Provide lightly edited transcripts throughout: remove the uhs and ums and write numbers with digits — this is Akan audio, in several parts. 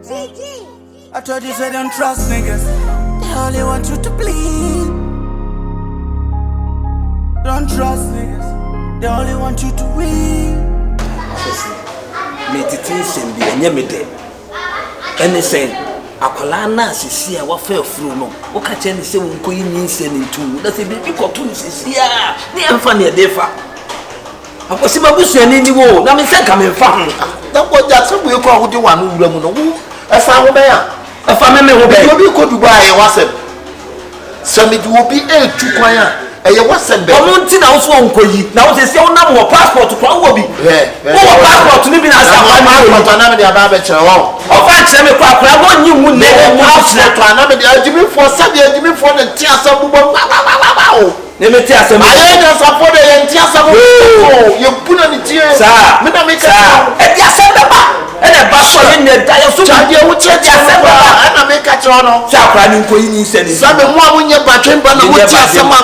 I told you, say don't trust niggas. They only want you to bleed. Don't trust niggas. They only want you to win. Meditation be a nyamide. Anything. Akolana sisi a wafa furu no. Wo ka che ne se wo nkoyi nyinse ne ntu. Da se bi koto ne sisi a. Ne amfa ne defa. Akosima busuani ni wo. Na me se ka me fa ho. Da bo ja se bu e ko ahudi wa no wura mu no. Wo esa ho be ya. Afa me ho be. Obi ko Dubai e wasem. Samedi obi e tu kwan a eye wasem be. Omo nti na wo so nkoyi. Na wo se se wo nam wo passport kwa wo bi. Wo passport ni bi na sa kwa passport na me de aba be kire wo. Ofa kire me kwa wo nyi hu ne passport na me de ajimi fo sabi ajimi fo de ti asa bubo. Ne me ti asa. Aye na support de ti asa bubo. Ye buna ni tie. Sa. Me na me ka. E ti asa da ba. E ba so ye ne da ye so. Chade wo che ti asa ba. Na me ka kire no. Sa kwa ni nkoyi ni se ni. Sabe mo abunye batwen ba na wo ti asa ma.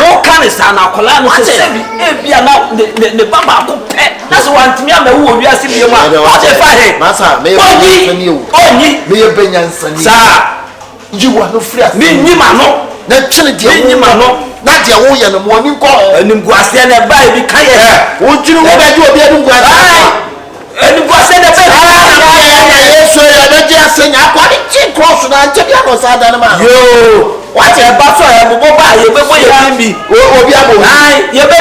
Wo kan sa na akola no se bi e bia na ne baba ko pe na so wantimi ama wo wi ase bi ma o je fa he masa me ye onyi me ye benyansani sa jiwa no free me nyima no na twene de me nyima no na de wo ye no mo ni ko anim guase na ba bi kan ye wo jiri wo be di obi anim guase anim guase na ba ye so ya be je asenya akwa ni chi cross na nche bia no sa da na ma yo what e ba so e bo ba ye be bo ye bi obi abo ai ye be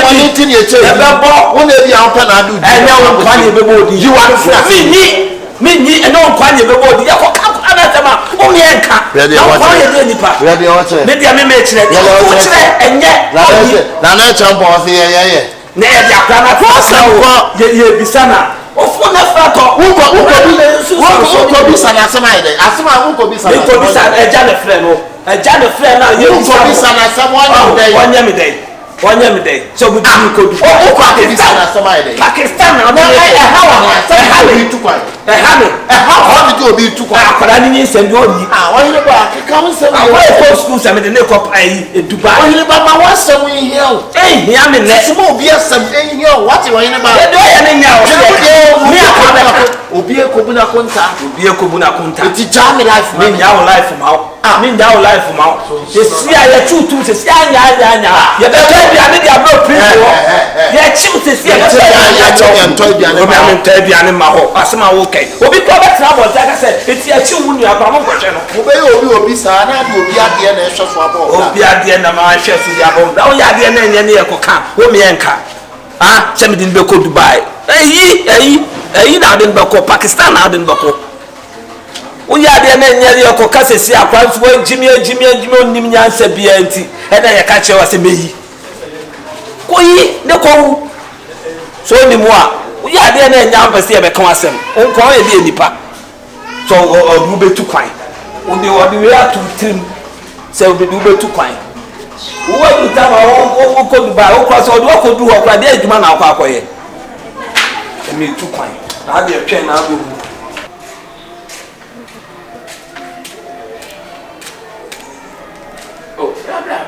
bo ye ni tin ye che ye be bo wo na bi an pa na adu e nya wo kwa ni be bo di jiwa no free me ni e no kwa ni be bo di ya ko ka ana tema o mi enka na kwa ye de nipa we dey watch me dia me kire o kire enye na champo o se ye na e dia kwa na kwa sa wo ye bisana ofu na frato uko bi sana asema ide asema uko bi sana uko bi sana eja ne frɛ no eja ne frɛ na ye uko bi sana asema wanya me dai so bu di ko du uko bi sana asema ide Pakistan na ha bi tu kwa ha bi obi tu kwa akora ni nsɛm bi oni wani le ba ka mo nsɛm awo ko school sɛm de ne ko ai Dubai wani le ba ma wa nsɛm yi here o hia me ne sima obi asɛm yi here o what wani le ba e do ya ne nya o mi akora obi ekobu na konta ti jam life me nya o life ma me nya o life ma se si a ye tutu se si anya ye be bi ane dia bro print wo ye chiu se si ya ntoi bi ane ma me ntoi bi ane ma ho asema wo kai obi ko be tra bo ta ka se eti a chiu wunu aba mo kwhwe no wo be obi sa na de obi ade na ehwe so aba obi ade na ma hwe so dia bo da o ya ade na enye ne ye ko ka wo me enka se me din be ko Dubai eyi na de be ko Pakistan na de be ko wo ya de na enye ye ko ka se si akwa so jimi onim nyansa bia nti e na ye ka che wa se meyi ko yi ne ko so ni mu a wo ya de na enya ampa se ye be kan asem onko ye de nipa so odu be tu kwan wo de we atu trim se odu be tu kwan wo wa du ta ma wo ko Dubai wo ko so odu ko du ho kwa de adwuma na akwa akoye emi tu kwan na de twa na abu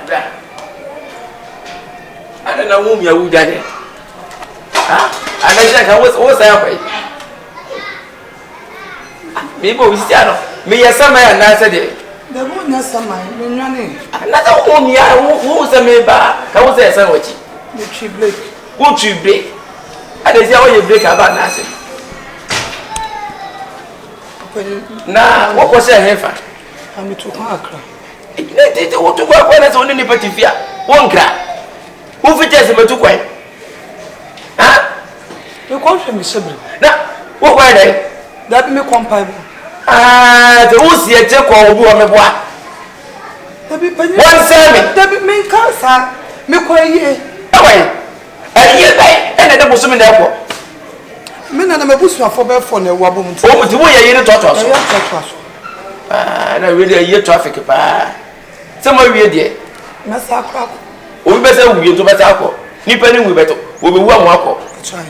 bra ana na mu ya wuja ne ana ja ka wo sa ya kwai me bo wisiano me ya sama ya na se de The moon has some money. na ta wo ya wo se me ba ka wo se ya san wachi The tree break. wo tree break ada sia wo ye break aba na se na wo ko se hefa I'm to Accra. Te wo to kwa na so ni patifia wo nkra wo fite se metu kwa You come from Bosom. na wo kwa dai That me come pipe. te wo si e che kwa obi o me boa That be penny. One serving. That be me cancer. Me kwa ye. awai ye bai ene de Bosom na ekwo Me na me busu afọ be for na ewa bom nti. o ti wo ye yire toto so Ya toto so. na really ye traffic pa se mo wie de Na sa akra ko. o be se wie to be se akọ nipa ni wi beto wo be wu amu akọ Try.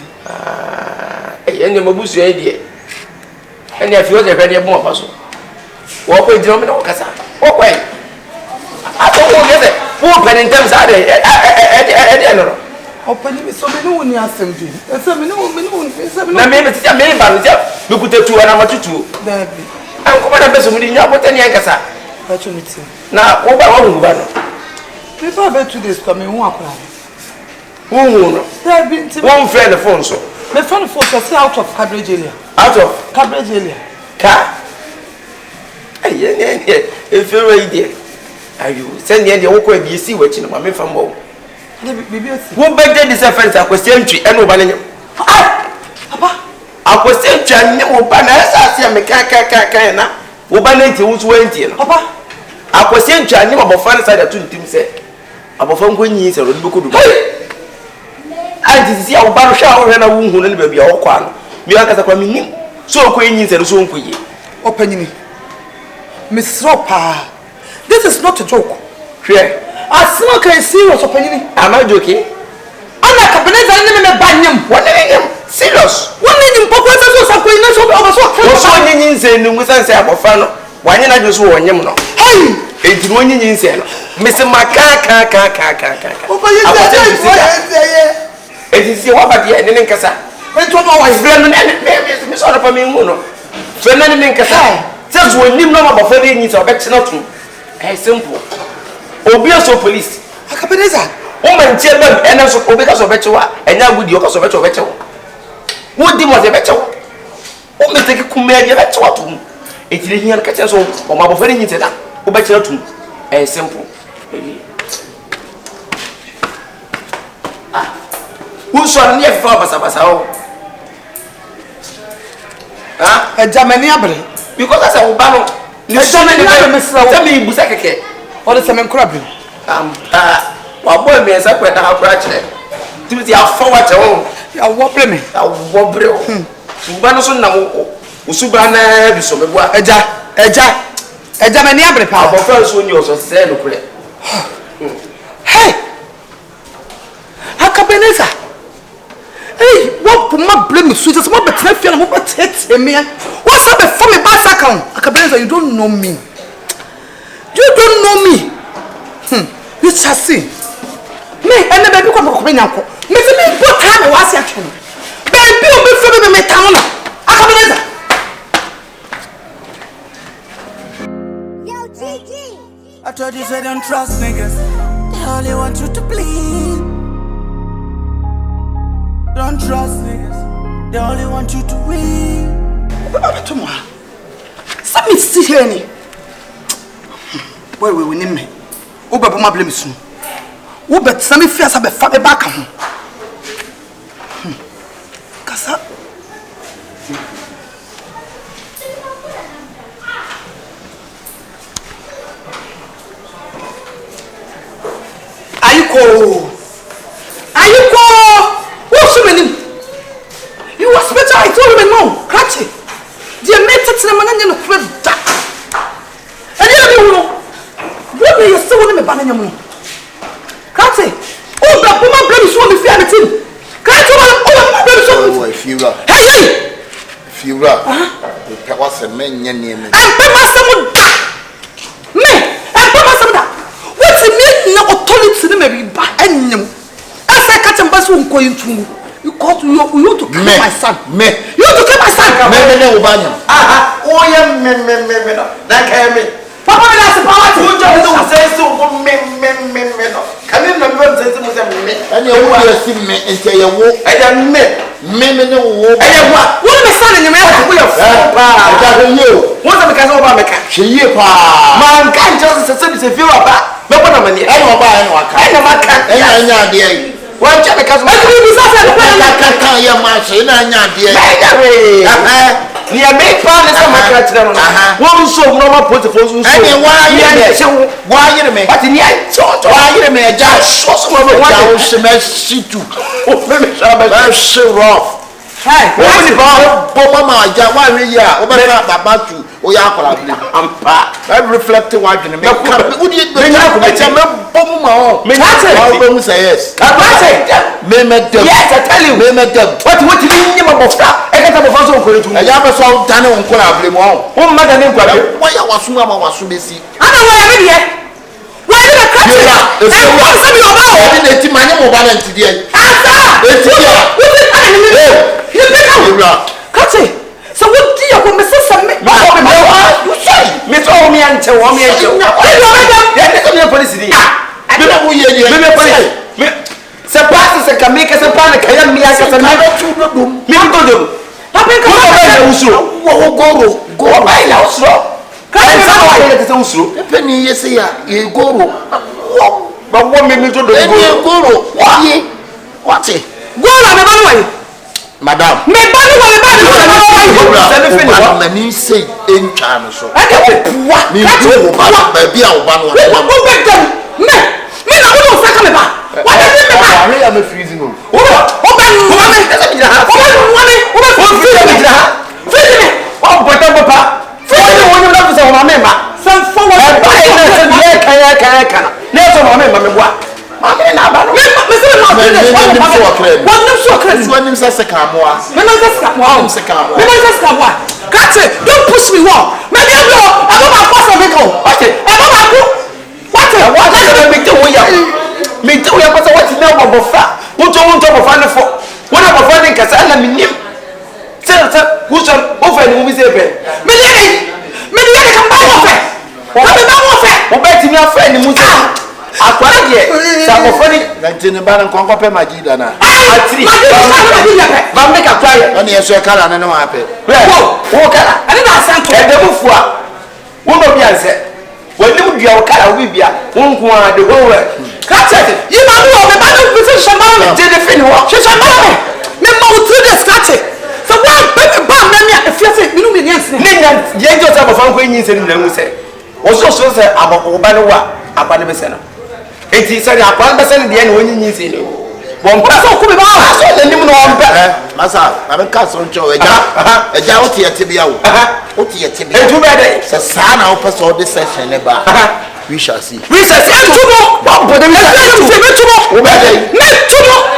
ene mo busu ye de ene afi o de hwe de bo pa so wo ko ejiro me na wo kasa wo ko ato wo ye de wo pe ni ntem sa de no Open me so many when you ask them. So many, na me ti me ba me me kutetu na matutu baby. An ko na beso muri nya botani an kasa. Opportunity. Na wo ba wo ba no. Me ba be 2 days coming who akwa. Wo no. Baby, One friend the phone so. my phone for say out of coverage area. Out of Coverage area. ka. Aye if you ready there. Are you send the wo ko e bi si wa chi no ma me fa mo. Baby, Wo birthday this friend akwesi antwi e no ba ne. ah, papa. Akwesi antwi anye wo ba na esa se me ka na. Wo ba na nti wo so anti no. Papa. Akwesi antwi anye abofa na side to ntim se. Abofa nko nyi se ro ni bekodu. Anti si a wo ba no hwa wo na wo hu no ba bia wo kwa no. Mi akasa kwa mi nim. So ko nyi se ro so nko yi. Opening. Miss Ropa. This is not a joke. Hwe. Asamoah can serious opening. Am I joking? Akabenezer me banyam. What are serious? One in papa so ko ina so over so. So nyi nse nu ngusan se abofa no. Wanye na dwo so wonyem no. Hey! Enti no nyi nse no. Mese maka ka. Papa you say Enti si wa ba dia ne nkasa. Enti no wa Friend no me so na pa me hu no. Friend no ne nkasa. Just when nim no abofa de nyi se obekye na to. Simple. Obi so police. Akabenezer. O man tie bam ena so obi ka so obekye wa. Enya gudi o ka so obekye wo. Wo di mo se obekye wo. O me take kuma ye obekye wa to. Etire hian ka che so o ma bofere nyi te da. Obekye na to. Simple. Baby. Who so na ye fa basa o. Germany abre. Because as a ba no. Ni so na ni tell me busa keke. Or the same crab. Wa boy me sa kweta ha kura kire. Timoti a forward che wo. Ya wo bre me. Ya wo bre o. Ba no so na wo usuba na bi so me bua. Eja mani abre pa. Abo fa so ni o so se no kure. Hey! Akabenezer. Hey, what puma blame me sweet as mo betre fia na mo betre me. What's up before me back account? Akabenezer, you don't know me. You don't know me. You shall see. Me and the baby come come nyanko. Me say me put time was ya twen. Baby o be fo me town na. Akabenezer. Yo, Gigi. I told you say don't trust niggas. They only want you to bleed. Don't trust niggas. They only want you to win. Baba tomorrow. Some me see here ni. Boy we win me. Wo be ma blame su. Wo bet na me fia sa be fa be back ho. Kasa. Ayuko. What's your name? You was better I told him no. Cardi. The mate to the man no crib. And you know. What you still want me banana mo? Cardi. Oh, the woman blame so me fear meeting. Cardi oh, blame so. Oh, if you are. Hey. If you are. The was a man near me. And papa someone. Me. And papa someone. What's the meaning of authority to me ba enyem. As I catch and pass won ko yintu. You call you want to kill my son. Me. You want to kill my son. Me ubanya. Oh yeah me no. Na ka me. Papa na se power to Who just say so me no. Can you remember say mo say me? Ani o wo si me ente ye wo. Eja me. Me ne wo. Eja wa. Wo me son nyem ya Wo ya fa pa. Eja ho ye o. Wo say me ka say oba me ka. Hwe ye pa. Man kan just say se fi oba. Me ko na mani. Ani oba ani waka. Ena maka. Enya ade ai. Wan cha me ka so. e bi sa se ko Ka ye ma hwe na anya ade ai. Eja we. Ni a me pa ne say maka tira no. Wo so no ma put for so. Ani wa ye me. But ni ai so. Wa ye me eja So so mo wa. ja o se me situ. O me sha ba. Ba se rough. Hey, Wo ni ba bo mama aja wa we ya. O be baba tu. O ya akola bile. Ampa. I reflect what you make. Would you Me na ko me bomb ma me na I will say yes. Me them. Yes, I tell you. Me them. What you need ma bofta? E ka ta bofta so ko tu. I am so done on kola bile mo. Wo ma da ne kwa be. Why you wasu ma wasu besi. ana wa ya me de. Wa ni ka So what do you want me to say? Madam, me bani me say in China so. What? Me do baby I want me na wo say come ba. What is it me? I am freezing no. Don't push me wrong. Maybe I'm my first vehicle. Okay. Me too, you have what you know about fat. What you want to find for? What I'm finding Casala Minim. Who's over the movie? Maybe I can buy a friend. Some of funny. Nineteen Baran Concope Magidana. But make a try. Only a circle and no happy. Walk out. I didn't ask you to the before. What will be answered? When you be our car, we be won't want the whole world. Catch it. You know the battle with Shaman did the fin walk. Shaman. Member to the statue. So what baby bam me if you say millions. Ninja, James of Uncle in the say. Also say about Obanoa, Abanabesena. It is said, I can't send the end when you see it. One person could be out. I didn't know. Massa, I'm a castle. A jouty at Tibia. What you Tibia? Too bad. It's a son of us all this session. We shall see. We shall see tomorrow. But the tomorrow.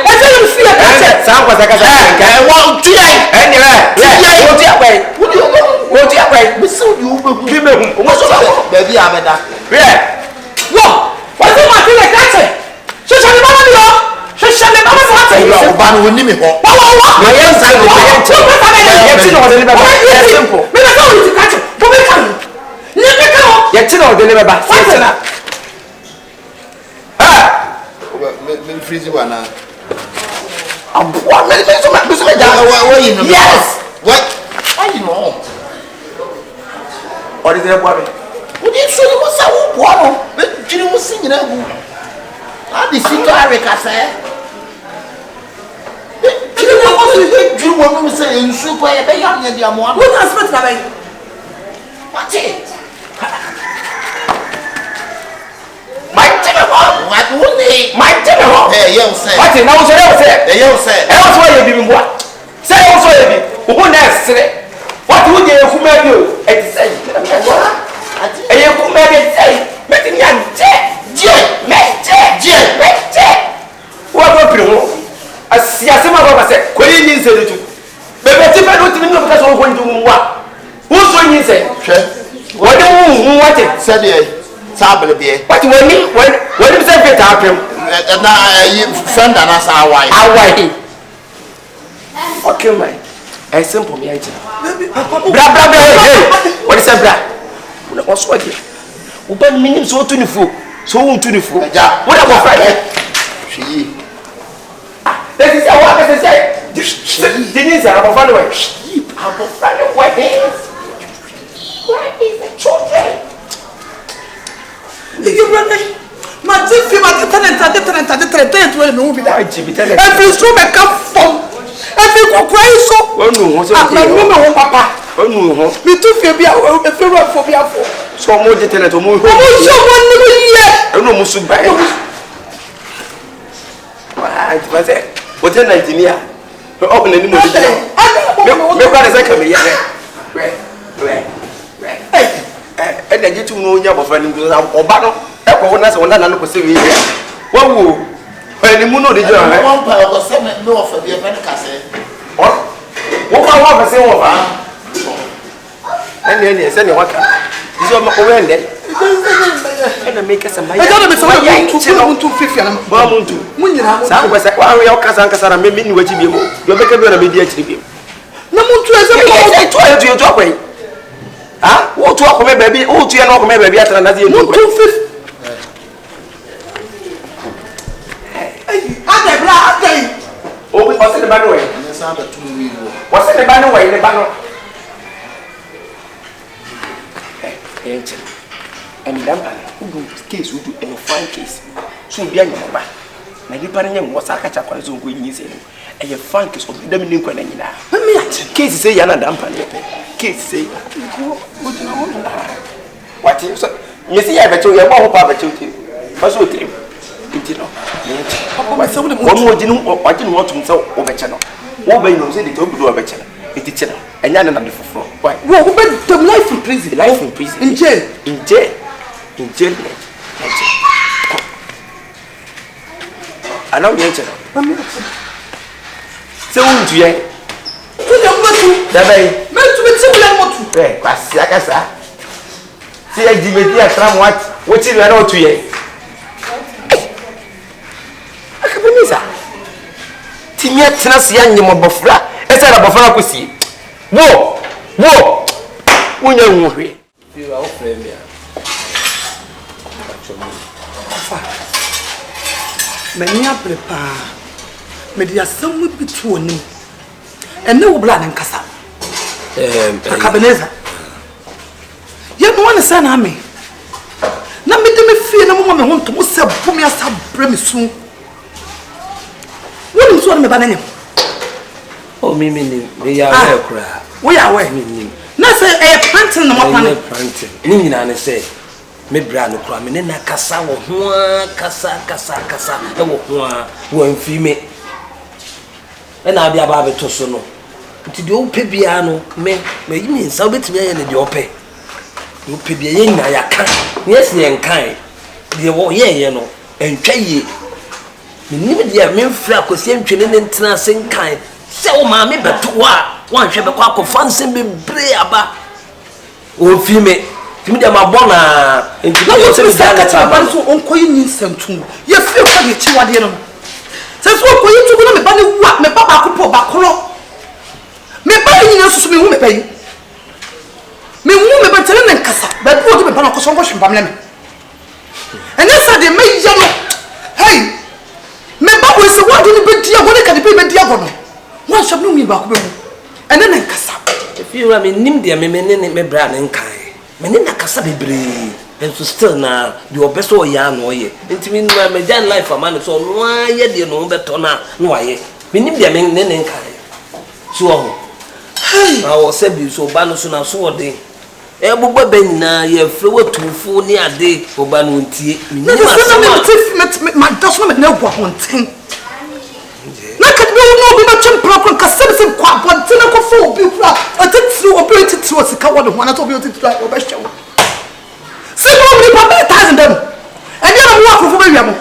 I didn't see a cat. Some was like I won't try. Anyway, what do you know? What do you wait? We saw you. What's up? Baby, I'm a doctor. Yeah. What? What's the matter like that? She shall be on you. She shall be on you. You are one who knew me. What? My answer is simple. Me not going to catch you. Come here. Never go. Yet you know deliver back. What's that? Me freeze one now. What? Yes. What? Why you know? What is that boy? What did you say? What's up? What? You was singing that. How did you say? You want me to say in super? I beg you, dear one. What has been happening? What's it? My telephone. What would they? My telephone. Hey, you say. What's it? Now, say. You say. I was why you didn't what? Say also, who next? What would you who made you? Exactly. And you could make it say, make me a what will I see a similar say, Queen is a little. But if I don't think of us going to what? Who's going to say? What do you want it? Said the Sabbath. What do you mean? When is that better happen? Now, friend and us are white. How white? Okay, man. A simple me. Blah, blah, blah. What is that? Blah? What's what? Open meaning so to the fool. So to the fool. What about Friday? She. This is what I say. Denise, I'm a fan away. I'm a fan away. Where is the children? You run my teeth, my tenant, will know me that. Every so may come from. Every cry so. I'm not woman, papa. Me too, Fabia, a favorite for me. So more detailed to move. I don't know, Musu. What's it? What's an engineer? Open any more. Nobody second me. And then you two know your friend or battle. Everyone has one another possibility. What will when the moon of the journal? One power was sent north of the America. What I want to say over? And then you send your worker. Is your over there? And make us a man. I don't know to 50 and I'm was a Casan and maybe what you do. You make a good immediate. No more to your job. Ah, what to walk baby? Oh, to your baby after another 250. Oh, what's in the banner? What's in the banner? The banner. And who case would do a fine case. So be a number. My departing was a catch up on some green using a fine case of the Dominican. Case say Yana Dampan. Case say, what you say? You see, I bet you are more poverty. What's with him? One more didn't want to sell over channel. Over you say the top do a better. It's channel. And you're not before. Why? Well, the life in prison. Life in prison. In jail. In jail. In jail. I know the answer. So, won't you? The way. Meant to be similar to Cassia. See, I did from what you know to ye. Akabenezer. Timia Tennessee, you more buffer. It's a buffer to see. Whoa! Whoa! We know who you are. Premier. Many are prepared. Media some would be true, and no blood and cassa. Akabenezer. You don't want to send me. Now, me feel no woman want to must have put me as a premise soon. What is one about him? Oh, me, we are cry. We are away. Nothing a planting no more planting. Nini na say me bra no kra me na kasa wo ho kasa e wo ho wo mfi me e na bia ba beto so no nti de o pe bia no me yimi nsa obetimi aye ne de o pe bia ye nyina ya kan yes ye nkan de wo ye no entwa ye me nim de me mfra akosi entwene ne ntena se nkan se o ma me beto wa wan hwe be kwa kofanse be bre aba o fi me timi de ma bona enti no se ka ta ba so onko yi ni santu ye fi kwa de chi wade no se so onko yi tugo no me ba ne wa me baba ko po ba koro me ba yi na susu me hu me pa yi me hu me ba tele ne nkasa ba du o de me ba na ko so ngo hwempa me ene sa de me ya no hey me ba ko se wa de ni be dia go ne ka de be dia go no wa so no mi ba ko be hu ene ne nkasa if you are me nim de me bra ne nkan me ne nakasa bebre and so still na the obeso ya no ye ntimi no me jan life am so no aye de no beto na no aye me nim de me ne nkan so ho hey I was say bi so ba no so na so de e bobba ben na ye fre watufu ni ade oba no ntie me nim asema ma doso me na gwa honten na ka be no be ba chempra kon ka se kwa bonte na ko fo bi kura atetru obi tetru sika wode ho na to obi tetru oba hwewo se no me pa be thousand dem and you know what for be wiamo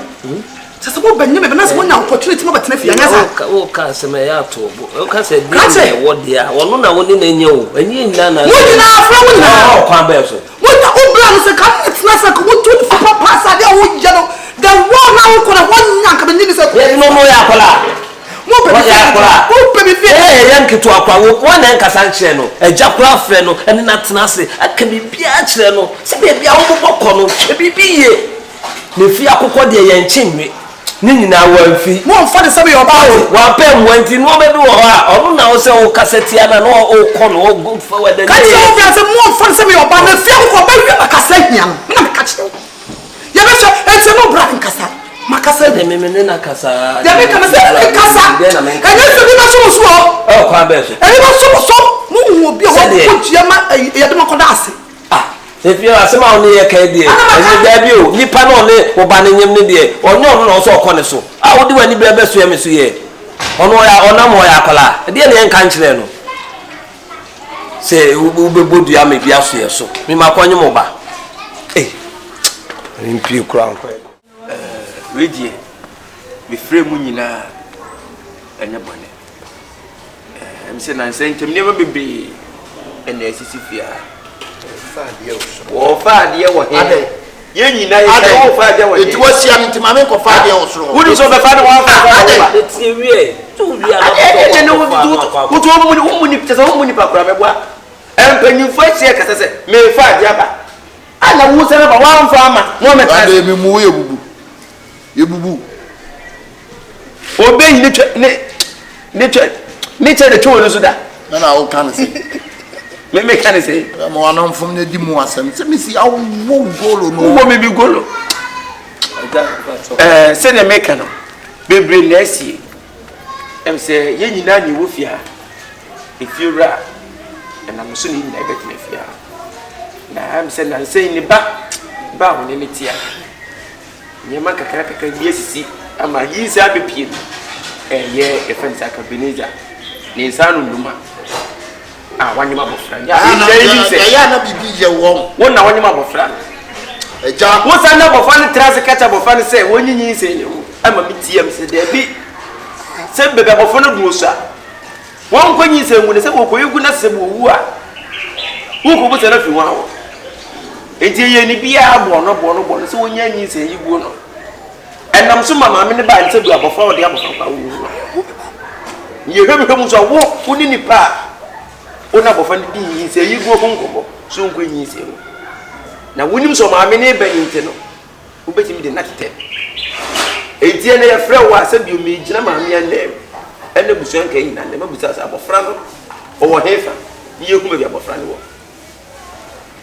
se se bo banye me na se wonya opportunity mo betena fi anya sa o ka se me ya to o ka se bi e wode a wono na woni na nya o anyi nyina na woni na afra woni na o kwa be so wona o bra no se ka tetna sa ko to for papa de o ya no the one na o ko na wonya ka be ni se ko no ya kola mo be ya kola o be bi yanke to akwa wo na nkasa nkyere no agakura afre no ene na tena ase aka bibia kyere no se bibia wo bobokọ no hwe bibiye ne fi akokọ de ye nkyemwe ni nyina wa mfi mo mfa de sabe yo ba wa pem wanti no be bi wo ha onu na wo se wo kaseti ana no o kọ no o go fa wa de ka se wo bia se mo mfa de sabe yo ba na fi akokọ ba wi akasa hia na me ka kyere ye be se enti no bra nkasa makasa de me na kasa de me kana se kasa anya se bi na so so o kwa be so eni ba so mu wo bi ho ko tia ma ye de makoda ase if you are someone near KD and debut nipa no le wo ba ne nyem ne de onyo no so okọ ne so a wo de wani bra be so ye me so ye ono ya onam wo ya kola de ne nka nkyere no se wo be bodu ya me bia so ye so me makonye mo ba rimpi crown ready me frame mu nyina anya bone em se na nse ntem ne ba bebe ene asisi fia Wo fa de wo he. Ye nyina ye wo fa de wo he. It was ya ntimame ko fa de wo soro. Wudi so be fa de wo fa. Tie wie. Tu wi ala. E ne wo muni pese wo muni pakura meboa. Empanyimfo ahie kasa se me fa de aba. Ana wo se ba wa mfa ama. Mo me ta. Ade me mu ye bubu. Ye bubu. Obe ni ne che de cho no so da. Na o kan se. Me kan se. Mo anon fom ne di mu asem. Se me si awo golo no. Wo me bi golo. Se ne me kan no. Bebre na asie. Em se ye nyina ni wo fia. Efiura. Na mo so ni na bet na fia. Na am se na se ni ba ho ne metia. Nyema kakra bi asisi ama yi se abepie. Ye efensa Akabenezer. Ni sanu nduma. Wanyima bofra. Ya na bibi je wo. Wo na wanyima bofra. Eja. Wo sa na bofra ni trase kacha bofra ni se wonyinyi se ni wo. Ama mitiam se de bi. Se bebe bofra no duosa. Won kwanyi se ngu ne se wokoyegu na se bo wu a. Wo ko bo se na fi wa wo. Enti ye ni bia bo no se wonyanyi se yigu no. Enam so mama me ne ba nse du abofra wo de abofra kwa wo. Ye hebe mu so wo ni nipa. Ona bofra ndi yin se yigu konkobo so nkwanyi se wo. Na wonim so mama me ne ba nti no. Wo betimi de nakete. Enti ene ye frɛ wo asa bi o me gina mama me ande. Ene busuan kan yin ande ma busa sa abofra no. O wo hefa. Ye hu be abofra ne wo.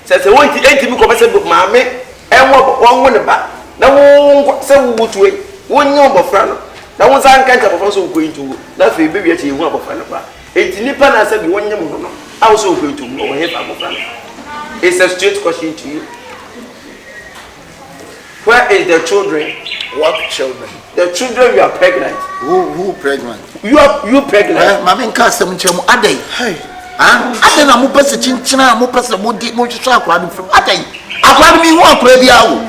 Se wonti enti mi ko be se mama me enwo wonwo ne ba. Na wo se wo tuwe wonye obofra no na wo san kan abofra so ko intu na fe be wi achi hu abofra no ba enti nipa na se bi wonye mo no awo so ko intu no he fa abofra no. It's a straight question to you. Where is the children? What children? The children you are pregnant. Who pregnant? You pregnant. Mama nka asem nchemu adai. Hey. Adai na mo pese chinchina mo pese mo di mo hwehwe akwa no fam adai. Akwa mi hu akwa bi awo.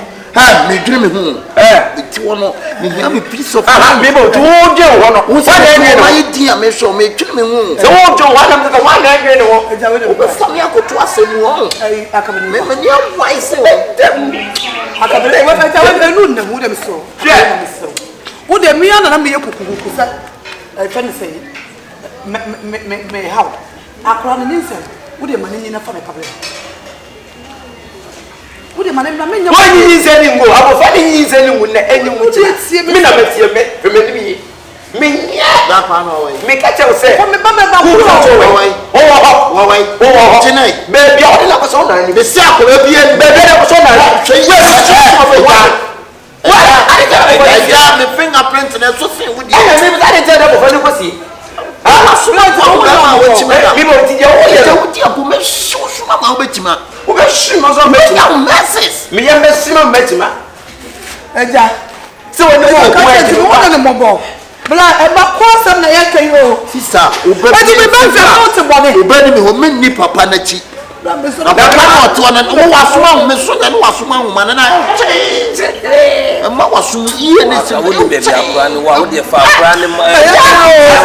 Me dream hu. Ti wono me hia me piece of me bo to je ho no. Wo say me my dia me show me dream hu. Se wo jo wa na me wa na gbe ne wo. Wo fa me akoto asem ho. Akabenezer. Me ni why say Akabenezer we fa we nu na hu dem so. Wo de me na me yekukuku sa. I fan say me how. Akra ne nse. Wo de mani ni na fa me kabere. Wo de mani na me nya. Wo yin se ni ngo abofa ni yin se ni ngo na enyi ngo ti. Me na metie me ni mi. Me nya. Da pa na we. Me ka che wo se. Ko me ba wo Chinai. Be bia o de na ko so na ni. Me se akwa bi en Be na ko so na. Yeah, me fingerprint na so fin with you. Me ka de tell them for ni ko si. Me bo ti je wo ye. Wo ti abu me shusu mama wo betima. Wo be shi mo so betima. Me messes. Me ye me si mo betima. Eja. Se wo ni wo ko e ti wo na mo bo. Bla e ba ko sam na ye kan yo. Sister, obe Eji me ba fe mo te bo me. Obe ni me ho me ni papa na chi. Na papa to na wo wasoma me so na wasoma ho mana na. Ma wasoma iye ne se wo de be akra ni wa wo de fa akra ni ma. Se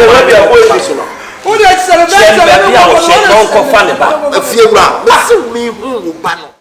wo bi awo e so no. Wo de celebrate be bia wo so no ko fa ne ba. Afiewura, me se me hu wo ba no.